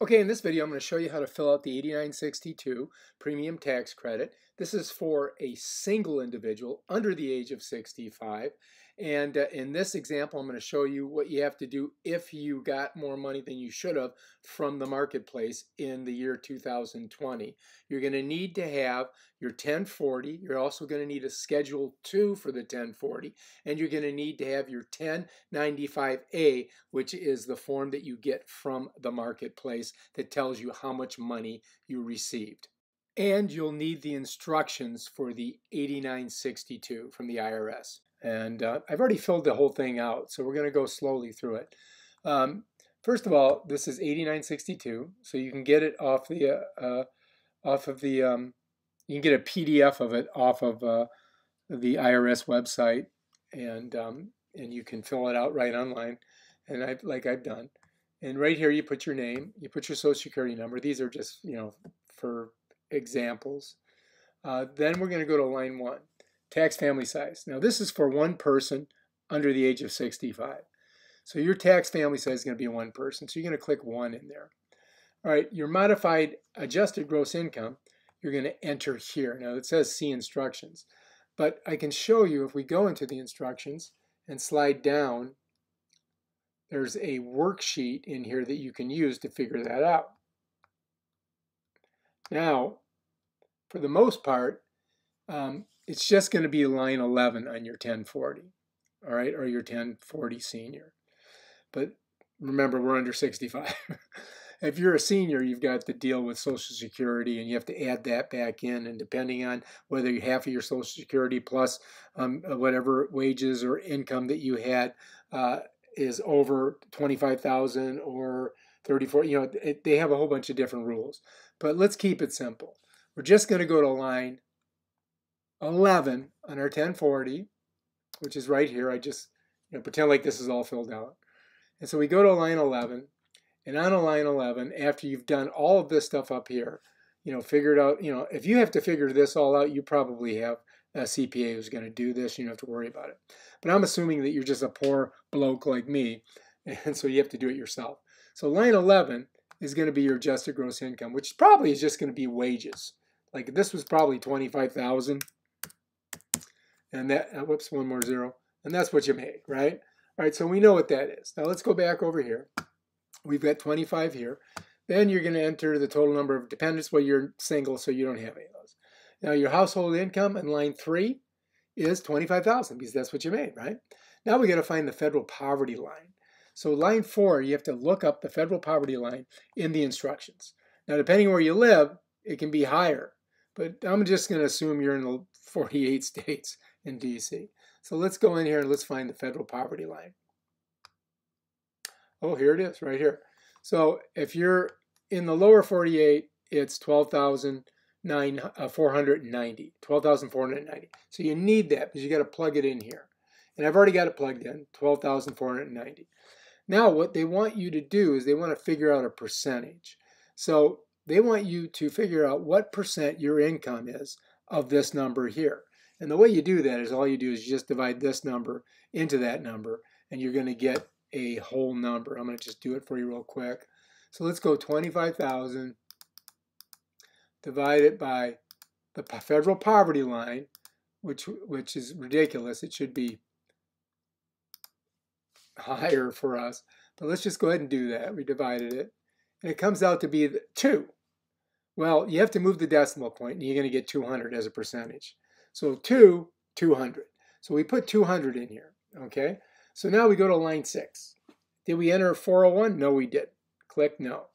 Okay, in this video I'm going to show you how to fill out the 8962 premium tax credit. This is for a single individual under the age of 65. And in this example, I'm going to show you what you have to do if you got more money than you should have from the marketplace in the year 2020. You're going to need to have your 1040. You're also going to need a Schedule 2 for the 1040. And you're going to need to have your 1095A, which is the form that you get from the marketplace that tells you how much money you received. And you'll need the instructions for the 8962 from the IRS. And I've already filled the whole thing out, so we're going to go slowly through it. First of all, this is 8962, so you can get it off the you can get a PDF of it off of the IRS website, and you can fill it out right online, and I've done. And right here, you put your name, you put your Social Security number. These are just for examples. Then we're going to go to line 1. Tax family size. Now this is for one person under the age of 65. So your tax family size is going to be one person. So you're going to click 1 in there. All right, your modified adjusted gross income, you're going to enter here. Now it says see instructions, but I can show you if we go into the instructions and slide down, there's a worksheet in here that you can use to figure that out. Now, for the most part, it's just going to be line 11 on your 1040, all right, or your 1040 senior. But remember, we're under 65. If you're a senior, you've got to deal with Social Security, and you have to add that back in. And depending on whether half of your Social Security plus whatever wages or income that you had is over 25,000 or 34, they have a whole bunch of different rules. But let's keep it simple. We're just going to go to line 11 on our 1040, which is right here. I just pretend like this is all filled out. And so we go to line 11, and on a line 11, after you've done all of this stuff up here, figured out, if you have to figure this all out, you probably have a CPA who's going to do this. You don't have to worry about it. But I'm assuming that you're just a poor bloke like me, and so you have to do it yourself. So line 11 is going to be your adjusted gross income, which probably is just going to be wages. Like this was probably 25,000. And that, whoops, one more zero. And that's what you made, right? All right, so we know what that is. Now let's go back over here. We've got 25 here. Then you're going to enter the total number of dependents. Well, you're single, so you don't have any of those. Now your household income in line 3 is 25,000 because that's what you made, right? Now we got to find the federal poverty line. So line 4, you have to look up the federal poverty line in the instructions. Now, depending where you live, it can be higher. But I'm just going to assume you're in the 48 states in DC. So let's go in here and let's find the federal poverty line. Oh, here it is, right here. So if you're in the lower 48, it's 12,490. 12,490. So you need that because you got to plug it in here. And I've already got it plugged in, 12,490. Now what they want you to do is they want to figure out a percentage. So they want you to figure out what percent your income is of this number here. And the way you do that is all you do is you just divide this number into that number, and you're going to get a whole number. I'm going to just do it for you real quick. So let's go 25,000 divided by the federal poverty line, which is ridiculous. It should be higher for us. But let's just go ahead and do that. We divided it. And it comes out to be 2. Well, you have to move the decimal point, and you're going to get 200 as a percentage. So 200. So we put 200 in here, okay? So now we go to line 6. Did we enter 401? No, we didn't. Click no. All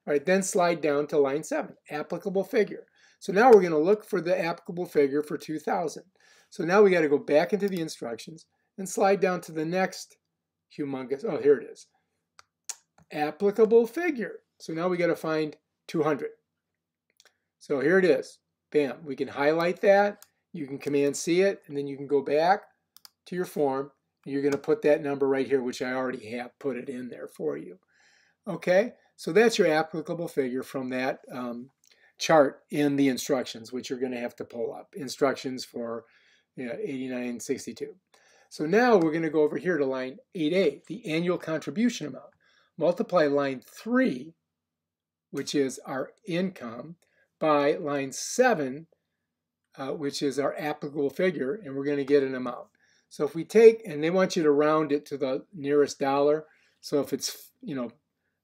right, then slide down to line 7, applicable figure. So now we're going to look for the applicable figure for 2,000. So now we got to go back into the instructions and slide down to the next humongous, oh, here it is, applicable figure. So now we got to find 200. So here it is. Bam. We can highlight that. You can Command C it, and then you can go back to your form, and you're going to put that number right here, which I already have put it in there for you. Okay, so that's your applicable figure from that chart in the instructions, which you're going to have to pull up. Instructions for 8962. So now we're going to go over here to line 8A, the annual contribution amount. Multiply line 3 which is our income, by line 7, which is our applicable figure, and we're going to get an amount. So if we take, and they want you to round it to the nearest dollar. So if it's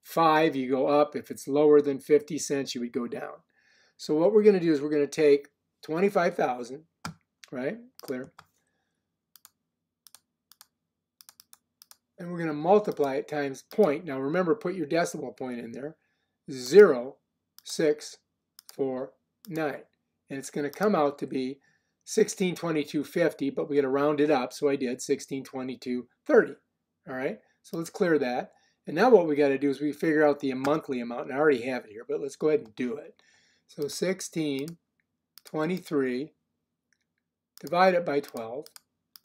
5, you go up. If it's lower than 50 cents, you would go down. So what we're going to do is we're going to take 25,000, right? Clear. And we're going to multiply it times point. Now remember, put your decimal point in there. 0.649. And it's going to come out to be 1622.50, but we're going to round it up, so I did 1622.30. All right, so let's clear that. And now what we got to do is we figure out the monthly amount, and I already have it here, but let's go ahead and do it. So 1623 divided by 12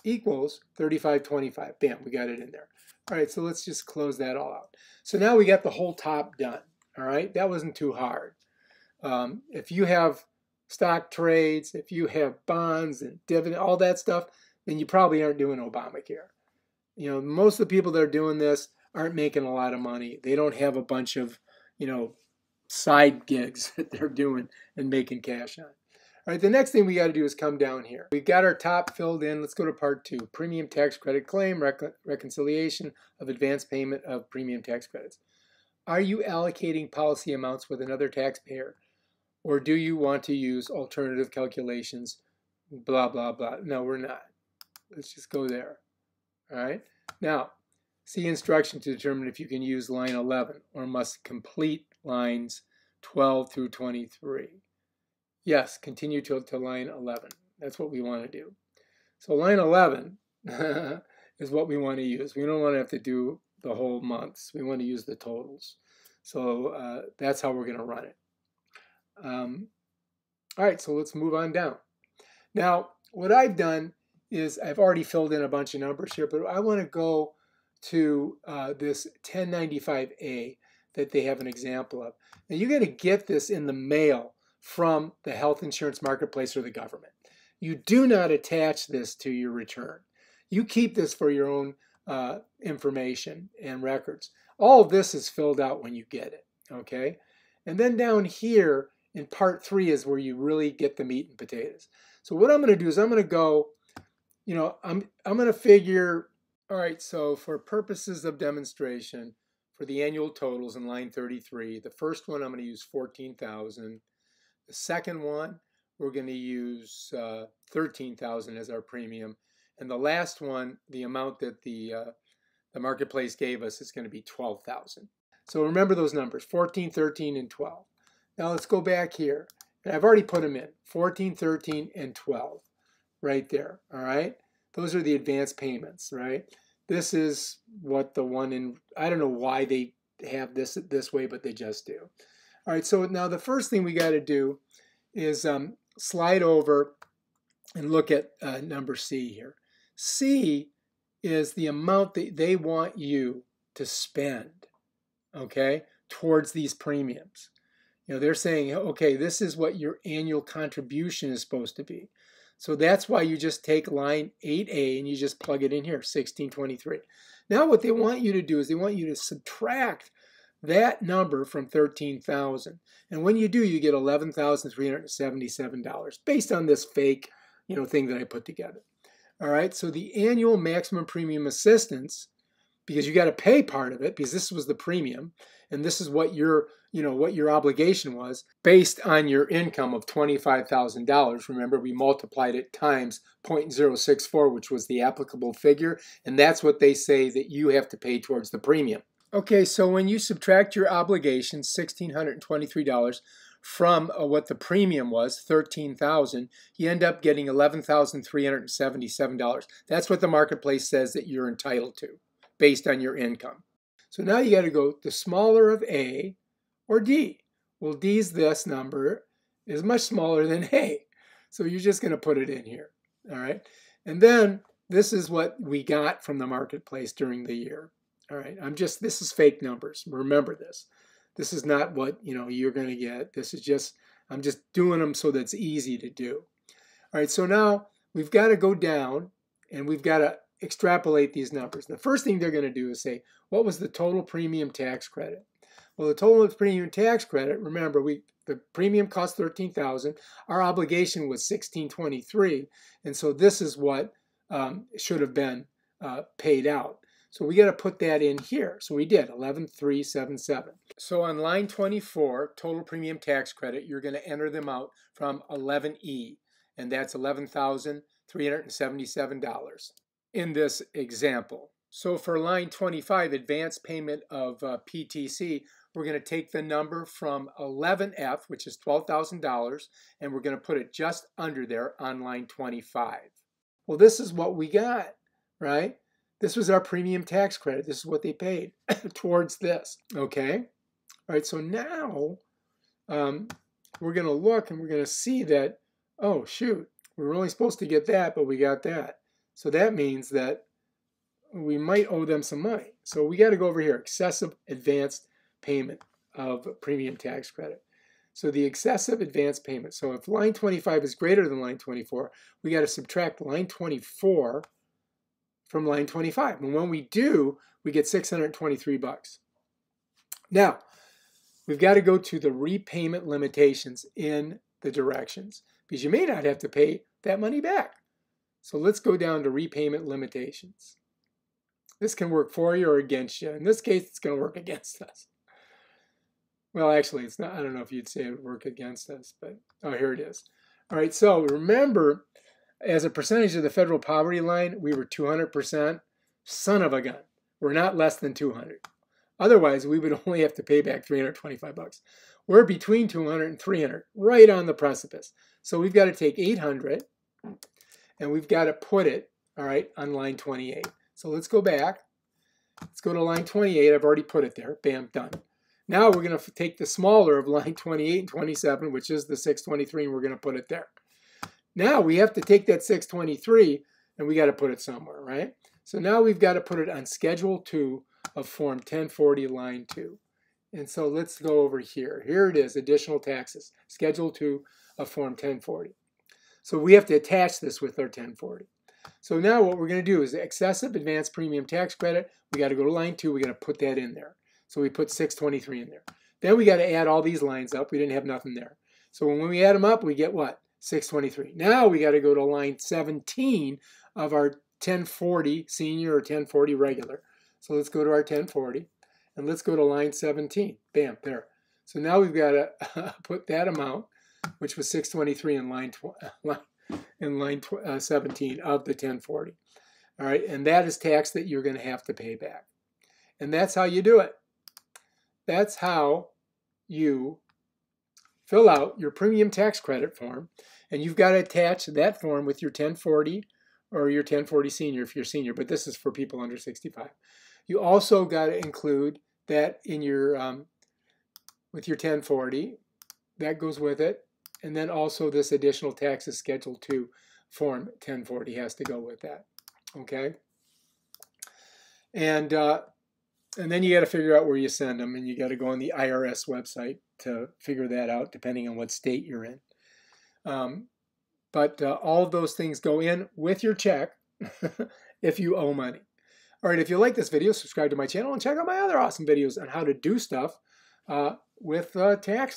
equals 35.25. Bam, we got it in there. All right, so let's just close that all out. So now we got the whole top done. All right, that wasn't too hard. If you have stock trades, if you have bonds and dividend, all that stuff, then you probably aren't doing Obamacare. Most of the people that are doing this aren't making a lot of money. They don't have a bunch of, side gigs that they're doing and making cash on. All right, the next thing we got to do is come down here. We've got our top filled in. Let's go to part 2, premium tax credit claim, reconciliation of advance payment of premium tax credits. Are you allocating policy amounts with another taxpayer? Or do you want to use alternative calculations, blah, blah, blah? No, we're not. Let's just go there. All right. Now, see instruction to determine if you can use line 11 or must complete lines 12 through 23. Yes, continue to line 11. That's what we want to do. So line 11 is what we want to use. We don't want to have to do the whole months. We want to use the totals. So that's how we're going to run it. All right, so let's move on down. Now, what I've done is I've already filled in a bunch of numbers here, but I want to go to this 1095A that they have an example of. Now, you're going to get this in the mail from the health insurance marketplace or the government. You do not attach this to your return. You keep this for your own information and records. All of this is filled out when you get it, okay? And then down here, in part 3 is where you really get the meat and potatoes. So what I'm going to do is I'm going to go, I'm going to figure, all right, so for purposes of demonstration, for the annual totals in line 33, the first one I'm going to use 14,000. The second one, we're going to use 13,000 as our premium. And the last one, the amount that the marketplace gave us is going to be 12,000. So remember those numbers, 14, 13, and 12. Now let's go back here. And I've already put them in, 14, 13, and 12 right there, all right? Those are the advance payments, right? This is what the one in, I don't know why they have this way, but they just do. All right, so now the first thing we got to do is slide over and look at number C here. C is the amount that they want you to spend, okay, towards these premiums. They're saying, okay, this is what your annual contribution is supposed to be. So that's why you just take line 8A and you just plug it in here, 1623. Now what they want you to do is they want you to subtract that number from 13,000. And when you do, you get $11,377 based on this fake, thing that I put together. All right, so the annual maximum premium assistance, because you got to pay part of it because this was the premium, and this is what your obligation was based on your income of $25,000. Remember, we multiplied it times 0.064, which was the applicable figure, and that's what they say that you have to pay towards the premium. Okay, so when you subtract your obligation, $1,623, from what the premium was, $13,000, you end up getting $11,377. That's what the marketplace says that you're entitled to, based on your income. So now you got to go the smaller of A or D. Well, D's this number is much smaller than A. So you're just going to put it in here. All right. And then this is what we got from the marketplace during the year. All right. This is fake numbers. Remember this. This is not what, you're going to get. This is just, I'm just doing them so that's easy to do. All right. So now we've got to go down and we've got to extrapolate these numbers. The first thing they're going to do is say, what was the total premium tax credit? Well, the total premium tax credit, remember, the premium cost $13,000. Our obligation was $1,623, and so this is what should have been paid out. So we got to put that in here. So we did 11,377. So on line 24, total premium tax credit, you're going to enter them out from 11E, and that's $11,377 in this example. So for line 25, advance payment of PTC, we're going to take the number from 11F, which is $12,000, and we're going to put it just under there on line 25. Well, this is what we got, right? This was our premium tax credit. This is what they paid towards this, okay? All right, so now we're going to look and we're going to see that, oh, shoot, we were only supposed to get that, but we got that. So that means that we might owe them some money. So we got to go over here, excessive advanced payment of premium tax credit. So the excessive advance payment. So if line 25 is greater than line 24, we got to subtract line 24 from line 25. And when we do, we get $623. Now, we've got to go to the repayment limitations in the directions because you may not have to pay that money back. So let's go down to repayment limitations. This can work for you or against you. In this case, it's going to work against us. Well, actually, it's not. I don't know if you'd say it would work against us, but oh, here it is. All right, so remember, as a percentage of the federal poverty line, we were 200%. Son of a gun. We're not less than 200. Otherwise, we would only have to pay back $325. We're between 200 and 300, right on the precipice. So we've got to take 800, and we've got to put it, all right, on line 28. So let's go back. Let's go to line 28. I've already put it there. Bam, done. Now we're going to take the smaller of line 28 and 27, which is the 623, and we're going to put it there. Now we have to take that 623, and we got to put it somewhere, right? So now we've got to put it on Schedule 2 of Form 1040, line 2. And so let's go over here. Here it is, additional taxes, Schedule 2 of Form 1040. So we have to attach this with our 1040. So now what we're going to do is the excessive advanced premium tax credit. We got to go to line 2. We got to put that in there. So we put 623 in there. Then we got to add all these lines up. We didn't have nothing there. So when we add them up, we get what? 623. Now we got to go to line 17 of our 1040 senior or 1040 regular. So let's go to our 1040 and let's go to line 17. Bam, there. So now we've got to put that amount, which was 623 in line 17 of the 1040. All right, and that is tax that you're going to have to pay back. And that's how you do it. That's how you fill out your premium tax credit form, and you've got to attach that form with your 1040 or your 1040 senior if you're senior, but this is for people under 65. You also got to include that in your with your 1040. That goes with it, and then also this additional taxes Schedule 2 Form 1040 has to go with that. Okay, and then you got to figure out where you send them, and you got to go on the IRS website to figure that out, depending on what state you're in. But all of those things go in with your check if you owe money. All right, if you like this video, subscribe to my channel and check out my other awesome videos on how to do stuff with tax.